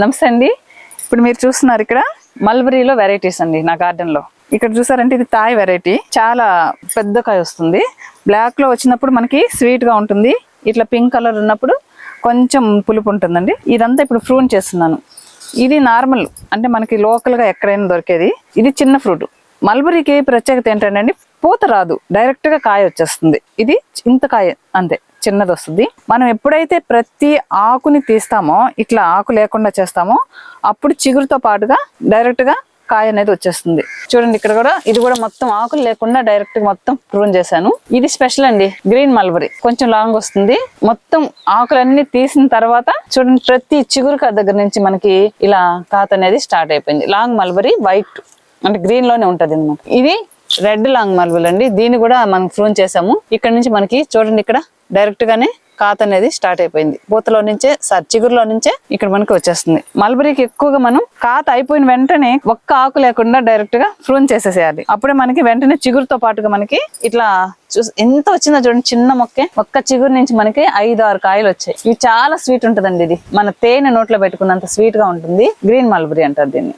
నమస్తే అండి. ఇప్పుడు మీరు చూస్తున్నారు ఇక్కడ మల్బరీలో వెరైటీస్ అండి నా గార్డెన్ లో. ఇక్కడ చూసారంటే ఇది తాయ్ వెరైటీ, చాలా పెద్ద కాయ వస్తుంది. బ్లాక్ లో వచ్చినప్పుడు మనకి స్వీట్ గా ఉంటుంది, ఇట్లా పింక్ కలర్ ఉన్నప్పుడు కొంచెం పులుపు ఉంటుందండి. ఇదంతా ఇప్పుడు ఫ్రూన్ చేస్తున్నాను. ఇది నార్మల్ అంటే మనకి లోకల్ గా ఎక్కడైనా దొరికేది. ఇది చిన్న ఫ్రూట్. మల్బరీకి ప్రత్యేకత ఏంటంటే పూత రాదు, డైరెక్ట్ గా కాయ వచ్చేస్తుంది. ఇది ఇంత కాయ అంతే, చిన్నది వస్తుంది. మనం ఎప్పుడైతే ప్రతి ఆకుని తీస్తామో, ఇట్లా ఆకు లేకుండా చేస్తామో, అప్పుడు చిగురుతో పాటుగా డైరెక్ట్ గా కాయ అనేది వచ్చేస్తుంది. చూడండి ఇక్కడ కూడా, ఇది కూడా మొత్తం ఆకులు లేకుండా డైరెక్ట్ గా మొత్తం ప్రూన్ చేశాను. ఇది స్పెషల్ అండి, గ్రీన్ మల్బరీ. కొంచెం లాంగ్ వస్తుంది. మొత్తం ఆకులన్నీ తీసిన తర్వాత చూడండి, ప్రతి చిగురు దగ్గర నుంచి మనకి ఇలా కాత అనేది స్టార్ట్ అయిపోయింది. లాంగ్ మల్బరీ వైట్ అంటే గ్రీన్ లోనే ఉంటది అన్నమాట. ఇది రెడ్ లాంగ్ మల్బరీ అండి. దీన్ని కూడా మనం ప్రూన్ చేసాము. ఇక్కడ నుంచి మనకి చూడండి, ఇక్కడ డైరెక్ట్ గానే కాత అనేది స్టార్ట్ అయిపోయింది. పూతలో నుంచే చిగురులో నుంచే ఇక్కడ మనకి వచ్చేస్తుంది. మల్బరీకి ఎక్కువగా మనం కాత అయిపోయిన వెంటనే ఒక్క ఆకు లేకుండా డైరెక్ట్ గా ప్రూన్ చేసేసేయాలి. అప్పుడే మనకి వెంటనే చిగురుతో పాటుగా మనకి ఇట్లా ఎంత వచ్చిందో చూడండి. చిన్న మొక్కే ఒక్క చిగురు నుంచి మనకి 5-6 కాయలు వచ్చాయి. ఇవి చాలా స్వీట్ ఉంటదండి. ఇది మన తేనె నోట్లో పెట్టుకున్నంత స్వీట్ గా ఉంటుంది. గ్రీన్ మల్బరీ అంటారు దీన్ని.